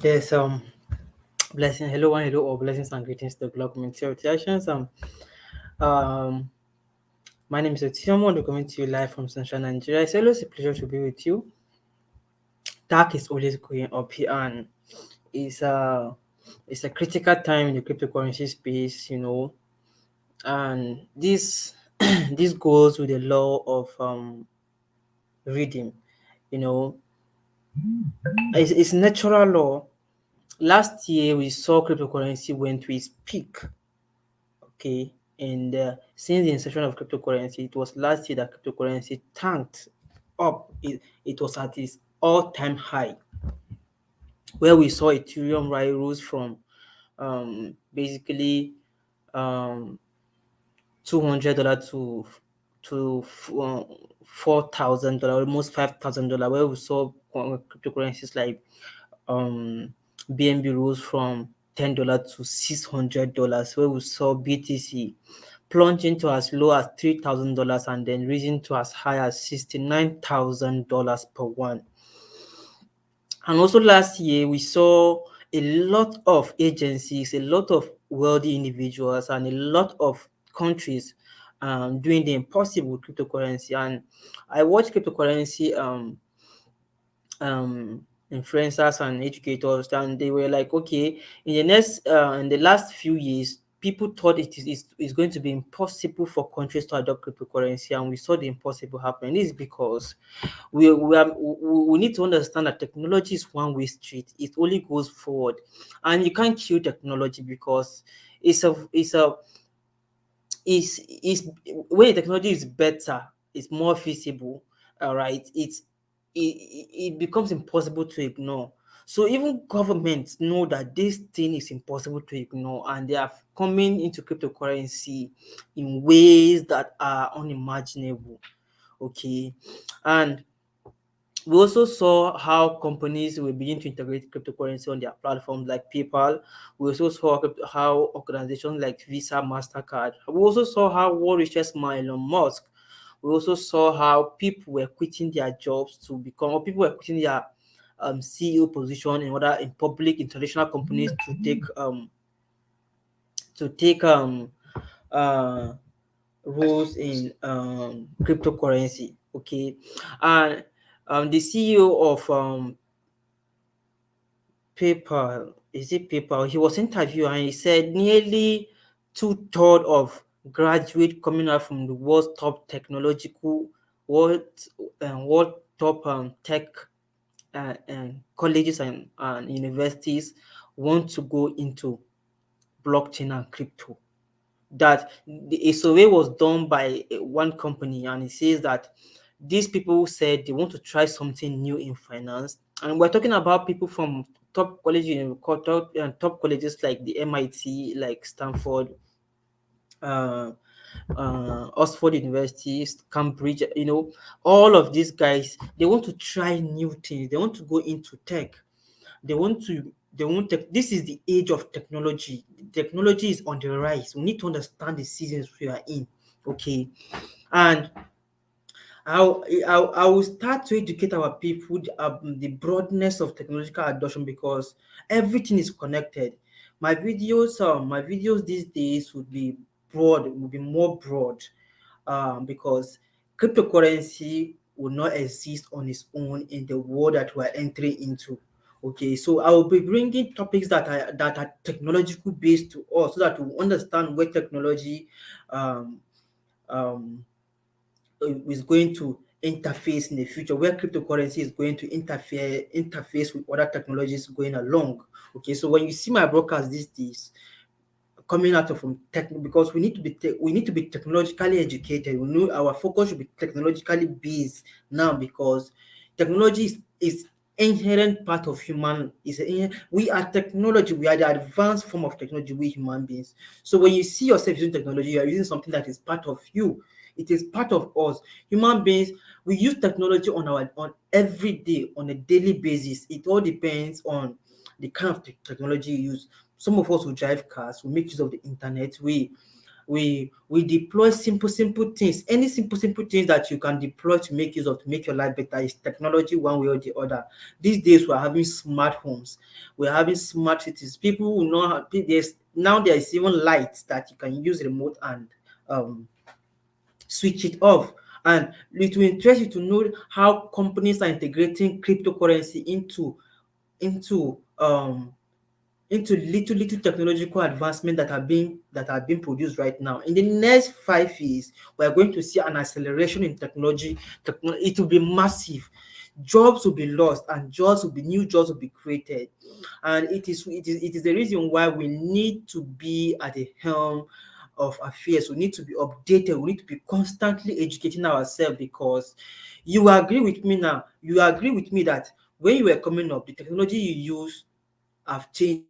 Yes, blessing, hello, one, hello, or blessings and greetings to the Glock community of Theations. Um, my name is Thier. I'm coming to you live from Central Nigeria. It's always a pleasure to be with you. TACC is always going up here, and it's a it's a critical time in the cryptocurrency space, and this this goes with the law of reading, you know, it's natural law. Last year we saw cryptocurrency went to its peak. Okay, and since the inception of cryptocurrency, it was last year that cryptocurrency tanked up. It was at its all-time high, where we saw Ethereum rose from basically um, $200 to $4,000, almost $5,000, where we saw cryptocurrencies like um BNB rose from $10 to $600, where we saw BTC plunge into as low as $3,000 and then risen to as high as $69,000 per one. And also last year, we saw a lot of agencies, a lot of wealthy individuals, and a lot of countries doing the impossible with cryptocurrency. And I watched cryptocurrency influencers and educators, and they were like, okay, in the last few years, people thought it's going to be impossible for countries to adopt cryptocurrency, and we saw the impossible happen. This is because we need to understand that technology is one way street. It only goes forward, and you can't kill technology because it's when the technology is better, it's more feasible. All right, it becomes impossible to ignore. So even governments know that this thing is impossible to ignore, and they are coming into cryptocurrency in ways that are unimaginable. Okay, and we also saw how companies will begin to integrate cryptocurrency on their platforms like PayPal. We also saw how organizations like Visa, MasterCard. We also saw how world richest man Elon Musk. We also saw how people were quitting their jobs to become, or people were quitting their CEO position in public international companies to take uh roles in cryptocurrency. Okay, and the CEO of PayPal, is it PayPal? He was interviewed and he said nearly two-thirds of graduates coming out from the world's top technological, world, world top tech colleges and universities want to go into blockchain and crypto. That a survey was done by one company, and it says that these people said they want to try something new in finance, and we're talking about people from top colleges, top colleges like the MIT, like Stanford, uh, Oxford University, Cambridge. All of these guys, they want to try new things. They want to go into tech. This is the age of technology. Technology is on the rise. We need to understand the seasons we are in. Okay, and I will start to educate our people the broadness of technological adoption, because everything is connected. My videos these days would be more broad, because cryptocurrency will not exist on its own in the world that we're entering into. Okay, so I will be bringing topics that are technological based to us, so that we understand where technology um, um, is going to interface in the future, where cryptocurrency is going to interface with other technologies going along. Okay, so when you see my broadcast these days coming out of from tech, because we need to be technologically educated. We know our focus should be technologically based now, because technology is inherent part of human. We are technology. We are the advanced form of technology. We human beings. So when you see yourself using technology, you are using something that is part of you. It is part of us. Human beings, we use technology on every day, on a daily basis. It all depends on the kind of technology you use. Some of us will drive cars, we make use of the internet, we we deploy simple things. Any simple things that you can deploy to make use of, to make your life better, is technology one way or the other. These days we're having smart homes, we're having smart cities. People will know how, there is even lights that you can use remote and um switch it off. And it will interest you to know how companies are integrating cryptocurrency into into little technological advancement that are being produced right now. In the next 5 years, we are going to see an acceleration in technology. It will be massive. Jobs will be lost, and new jobs will be created. And it is the reason why we need to be at the helm of affairs. We need to be updated. We need to be constantly educating ourselves, because you agree with me that when you were coming up, the technology you use have changed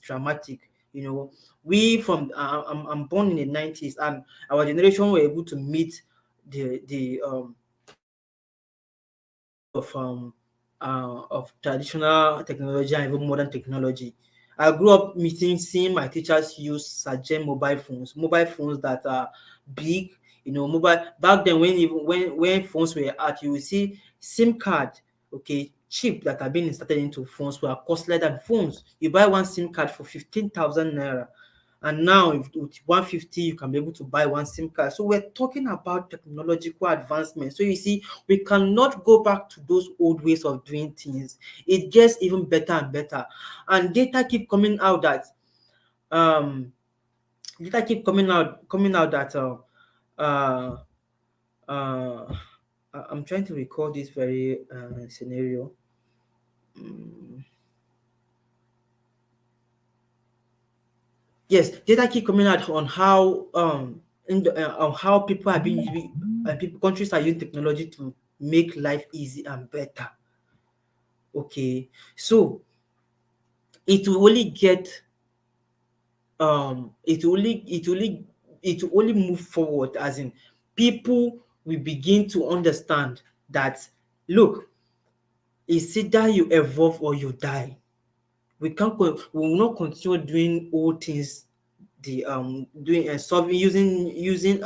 dramatic. I'm born in the 90s, and our generation were able to meet the traditional technology and even modern technology. I grew up seeing my teachers use Sagem mobile phones that are big. Mobile back then, when phones were out, you will see SIM card, okay, chip that are being inserted into phones were costlier than phones. You buy one SIM card for 15,000 naira. And now, with 150, you can be able to buy one SIM card. So we're talking about technological advancement. So you see, we cannot go back to those old ways of doing things. It gets even better and better. And um data keep coming out that uh uh I'm trying to recall this very scenario. Mm, yes, data keep coming out on how on how people are being people countries are using technology to make life easy and better. Okay, so it will only get it will only move forward, as in people will begin to understand that, look, it's either you evolve or you die. We will not continue doing old things, the doing solving using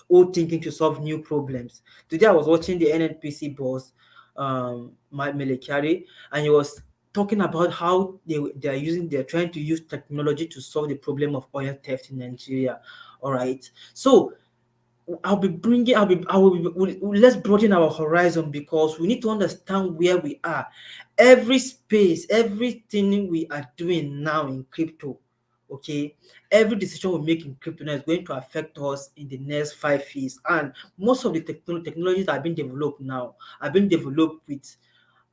old thinking to solve new problems. Today I was watching the NNPC boss, Melekari, and he was talking about how they're trying to use technology to solve the problem of oil theft in Nigeria. All right, so I'll be bringing, I will be, let's broaden our horizon, because we need to understand where we are. Every space, everything we are doing now in crypto, okay, every decision we make in crypto now is going to affect us in the next 5 years. And most of the technologies that have been developed now have been developed with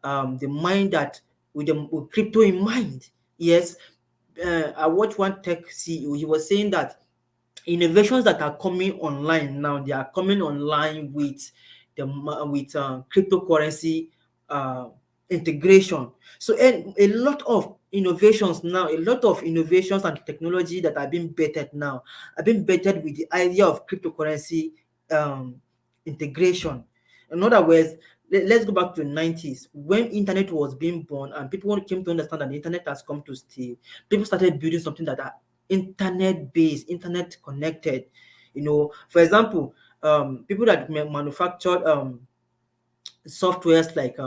the mind that with crypto in mind. Yes, I watched one tech CEO. He was saying that innovations that are coming online now, they are coming online with cryptocurrency uh, integration. So a lot of innovations now, a lot of innovations and technology that are being bettered now are being bettered with the idea of cryptocurrency um, integration. In other words, let's go back to the 90s when internet was being born, and people came to understand that the internet has come to stay. People started building something that are internet based, internet connected. For example, people that manufactured softwares like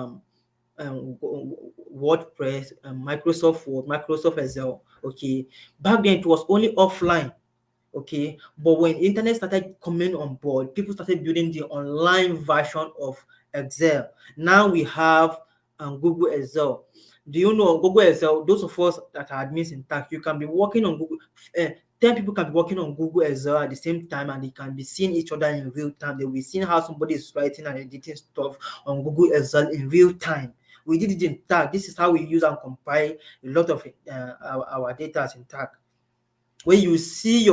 WordPress, Microsoft Word, Microsoft Excel. Okay, back then it was only offline. Okay, but when internet started coming on board, people started building the online version of Excel. Now we have Google Excel. Do you know Google Excel? Those of us that are admins in TACC, you can be working on Google. 10 people can be working on Google Excel at the same time, and they can be seeing each other in real time. They will be seeing how somebody is writing and editing stuff on Google Excel in real time. We did it in TACC. This is how we use and compile a lot of our data in TACC. When you see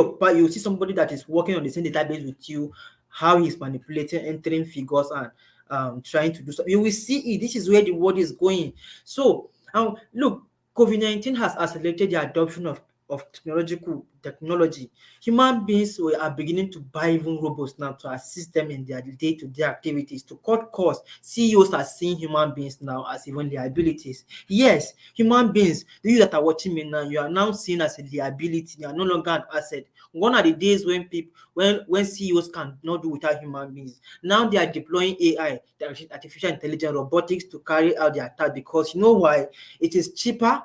somebody that is working on the same database with you, how he's manipulating, entering figures, and trying to do something. You will see it. This is where the world is going. So look, COVID-19 has accelerated the adoption of technology, human beings are beginning to buy even robots now to assist them in their day-to-day activities to cut costs. CEOs are seeing human beings now as even liabilities. Yes, human beings, you that are watching me now, you are now seen as a liability. You are no longer an asset. Gone are the days when people when CEOs can not do without human beings. Now they are deploying AI, the artificial intelligence, robotics to carry out their task because you know why? It is cheaper,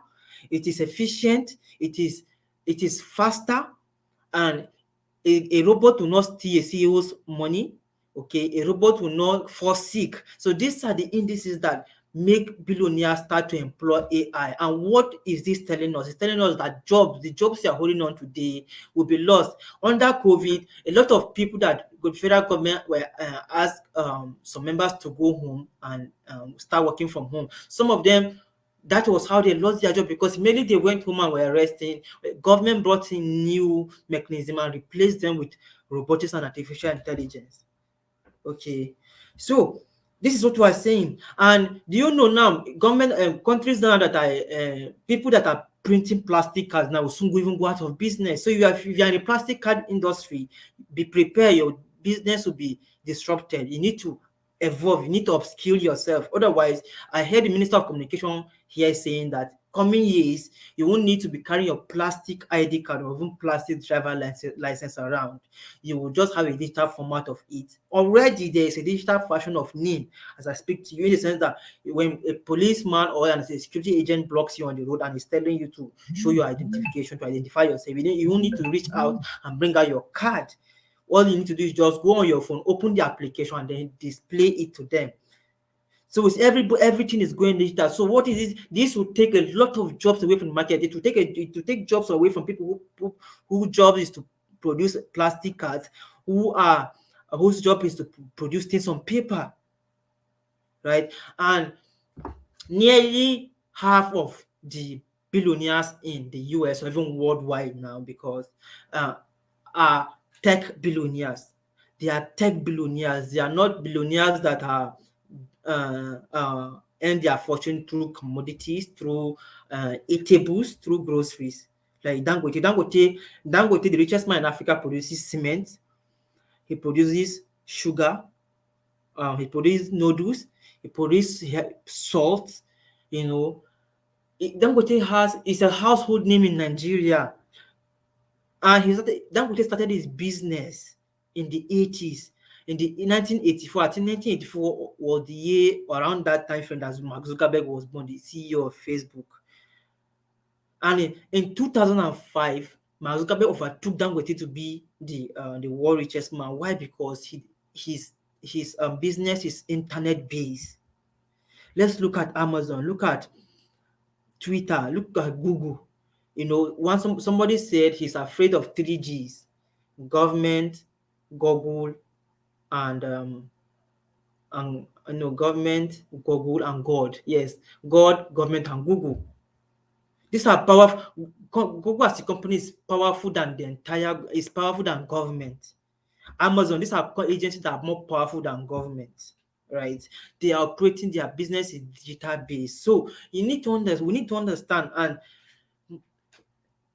it is efficient, it is faster, and a robot will not steal a CEO's money. Okay, a robot will not fall sick. So these are the indices that make billionaires start to employ AI. And what is this telling us? It's telling us that the jobs you are holding on today will be lost. Under COVID, a lot of people that the federal government were asked some members to go home and start working from home. Some of them, that was how they lost their job because mainly they went home and were resting. Government brought in new mechanism and replaced them with robotics and artificial intelligence. Okay, so this is what we are saying. And do you know now, government countries now that are people that are printing plastic cards now will soon even go out of business. So if you are in the plastic card industry, be prepared. Your business will be disrupted. You need to evolve. You need to upskill yourself. Otherwise, I heard the Minister of Communication here saying that coming years you won't need to be carrying your plastic ID card or even plastic driver license around. You will just have a digital format of it. Already there is a digital version of NIN as I speak to you, in the sense that when a policeman or a security agent blocks you on the road and is telling you to show your identification to identify yourself, you won't need to reach out and bring out your card. All you need to do is just go on your phone, open the application, and then display it to them. So it's everything is going digital. So what is this? This will take a lot of jobs away from the market. It will take jobs away from people whose job is to produce plastic cards, whose job is to produce things on paper, right? And nearly half of the billionaires in the US or even worldwide now, because are tech billionaires. They are tech billionaires. They are not billionaires that are earn their fortune through commodities, through eatables, through groceries. Like Dangote. Dangote, the richest man in Africa, produces cement. He produces sugar. He produces noodles. He produces salt. You know, Dangote is a household name in Nigeria. And Dangote started his business in the 80s. In 1984, I think 1984 was the year around that time frame that Mark Zuckerberg was born, the CEO of Facebook. And in 2005, Mark Zuckerberg overtook Dangote to be the world richest man. Why? Because his business is internet based. Let's look at Amazon, look at Twitter, look at Google. Once somebody said he's afraid of 3Gs: government, Google, and government, Google, and God. Yes, God, government, and Google. These are powerful. Google as a company is powerful than government. Amazon, these are agencies that are more powerful than government, right? They are operating, their business is digital based. So we need to understand, and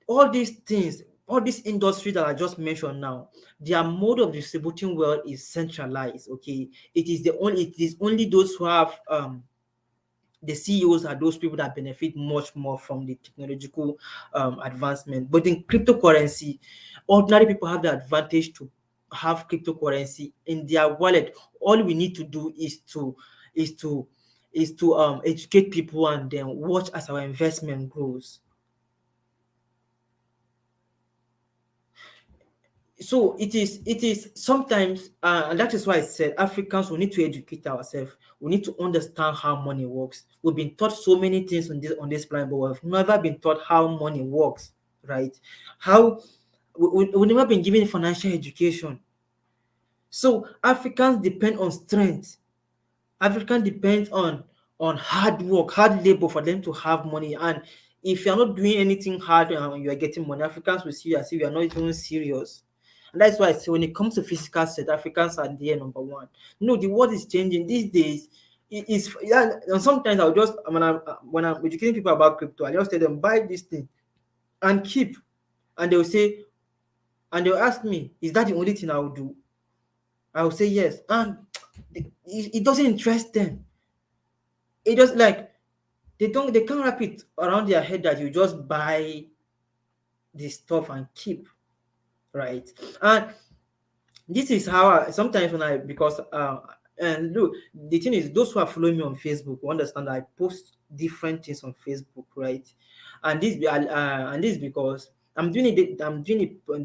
all these things, all these industries that I just mentioned now, their mode of distributing wealth is centralized. Okay, it is only those who have the CEOs are those people that benefit much more from the technological advancement. But in cryptocurrency, ordinary people have the advantage to have cryptocurrency in their wallet. All we need to do is to educate people and then watch as our investment grows. So it is sometimes, and that is why I said Africans, we need to educate ourselves. We need to understand how money works. We've been taught so many things on this planet, but we've never been taught how money works, right? How we've never been given financial education. So Africans depend on strength. African depends on hard work, hard labor for them to have money. And if you're not doing anything hard and you are getting money, Africans will see you as if you are not even serious. And that's why I say when it comes to physical set, Africans are there number one. No, the world is changing these days. It is, yeah, and sometimes when I'm educating people about crypto, I just tell them buy this thing and keep. and they'll say, and they'll ask me, is that the only thing I will do? I will say yes. And it doesn't interest them. It just like they can't wrap it around their head that you just buy this stuff and keep, right? And this is how sometimes when I because and look, the thing is, those who are following me on Facebook will understand that I post different things on Facebook, right? And this because I'm doing it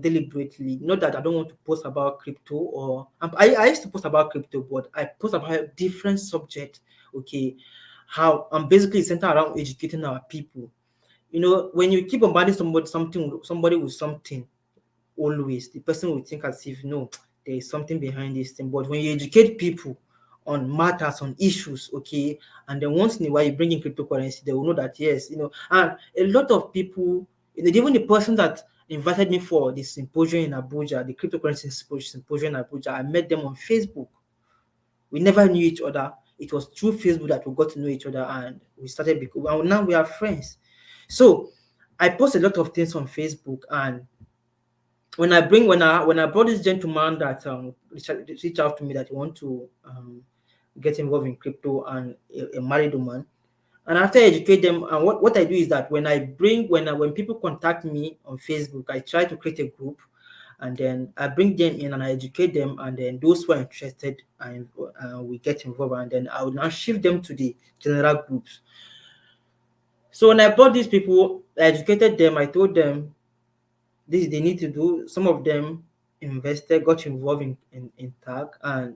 deliberately. Not that I don't want to post about crypto, or I used to post about crypto, but I post about a different subject. Okay, how I'm basically centered around educating our people. You know, when you keep bombarding somebody with something, always the person will think as if no, there is something behind this thing. But when you educate people on matters, on issues, okay, and then once in a while you bring in cryptocurrency, they will know that yes, and a lot of people, even the person that invited me for the symposium in Abuja, the cryptocurrency symposium in Abuja, I met them on Facebook. We never knew each other. It was through Facebook that we got to know each other, and we started well, now we are friends. So I post a lot of things on Facebook, and when I brought this gentleman that reached out to me that he want to get involved in crypto, and a married woman, and after I educate them, and what I do is that when people contact me on Facebook, I try to create a group, and then I bring them in and I educate them, and then those who are interested, and we get involved, and then I will now shift them to the general groups. So when I brought these people, I educated them, I told them this they need to do. Some of them invested, got involved in TACC, and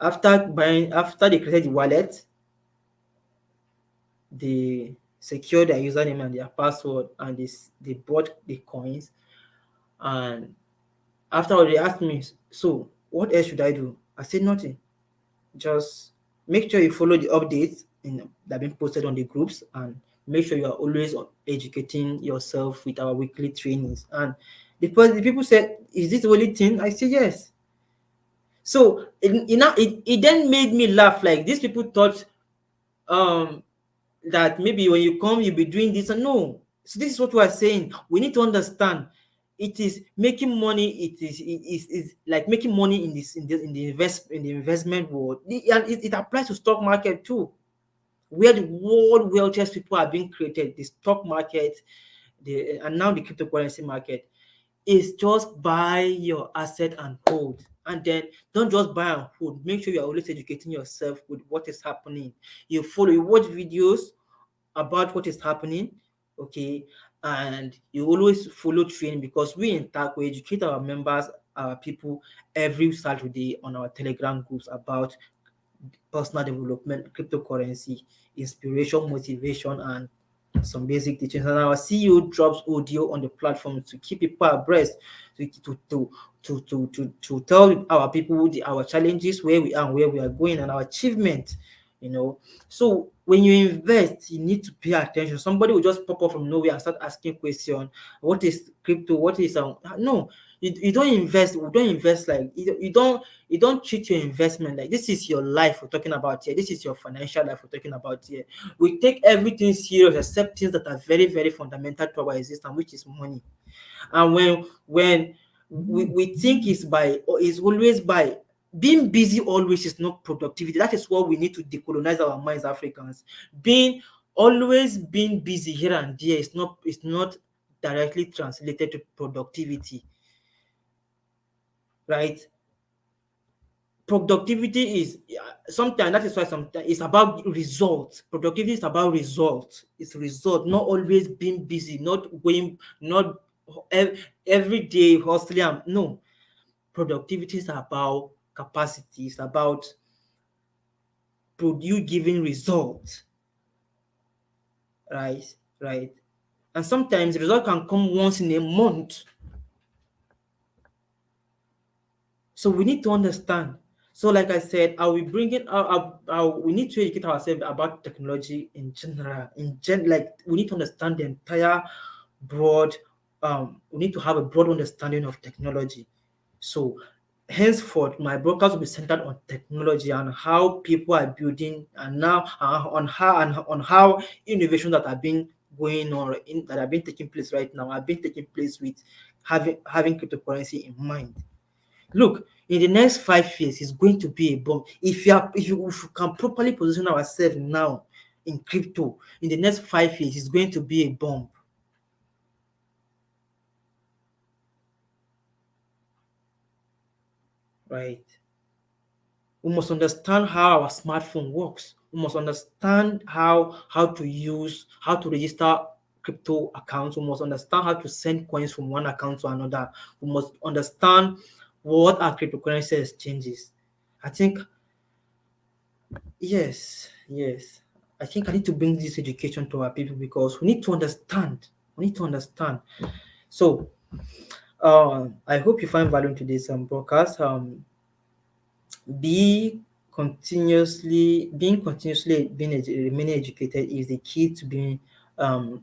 after they created the wallet, they secured their username and their password, and they bought the coins. And after they asked me, so what else should I do? I said nothing. Just make sure you follow the updates that have been posted on the groups, and make sure you are always educating yourself with our weekly trainings. And the people said, is this the only thing? I said yes. So it then made me laugh. Like, these people thought um that maybe when you come you'll be doing this, and no. So this is what we are saying. We need to understand, it is making money. It is like making money in the investment world. And it applies to stock market too, where the world wealthiest people are being created. The stock market, and now the cryptocurrency market. Is just buy your asset and hold. And then don't just buy and hold. Make sure you're always educating yourself with what is happening. You watch videos about what is happening, okay, and you always follow training, because we in TACC, we educate our members, our people, every Saturday on our Telegram groups about personal development, cryptocurrency, inspiration, motivation, and some basic teachings. And our CEO drops audio on the platform to keep people abreast, to tell our people our challenges, where we are and where we are going, and our achievement. So when you invest, you need to pay attention. Somebody will just pop up from nowhere and start asking questions. What is crypto? What is no? You don't invest. We don't invest like you don't treat your investment like this is your life we're talking about here. This is your financial life we're talking about here. We take everything serious except things that are very, very fundamental to our existence, which is money. And when we think it's always by being busy, always is not productivity. That is what we need to decolonize our minds, Africans. Being busy here and there is not directly translated to productivity, right? Productivity is sometimes, that is why sometimes it's about results. Productivity is about results. It's result, not always being busy, not going, not every day hustling. No, productivity is about capacity. It's about you giving results, right? Right. And sometimes the result can come once in a month. So we need to understand. So, like I said, I will bring it out. We need to educate ourselves about technology in general. Like, we need to understand the entire broad. We need to have a broad understanding of technology. So, henceforth, my broadcast will be centered on technology and how people are building, and now on how innovations that are being going on that have been taking place right now have been taking place with having cryptocurrency in mind. Look, in the next 5 years, it's going to be a bomb. If you can properly position ourselves now in crypto, in the next 5 years, it's going to be a bomb, right? We must understand how our smartphone works. We must understand how to register crypto accounts. We must understand how to send coins from one account to another. We must understand what are cryptocurrency exchanges. I think yes, yes. I think I need to bring this education to our people because we need to understand. We need to understand. So, I hope you find value in today's broadcast. Be continuously remaining educated is the key to being um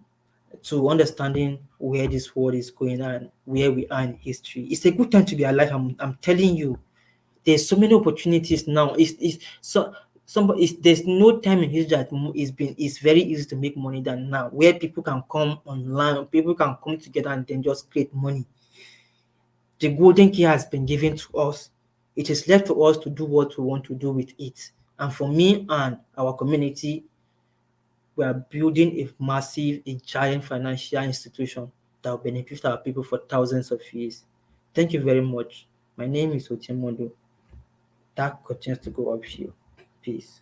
to understanding where this world is going and where we are in history. It's a good time to be alive. I'm telling you, there's so many opportunities now. It's so somebody is there's no time in history that it's very easy to make money than now, where people can come online, people can come together and then just create money. The golden key has been given to us. It is left to us to do what we want to do with it. And for me and our community, we are building a massive, a giant financial institution that will benefit our people for thousands of years. Thank you very much. My name is Otiemondo. That continues to go uphill. Peace.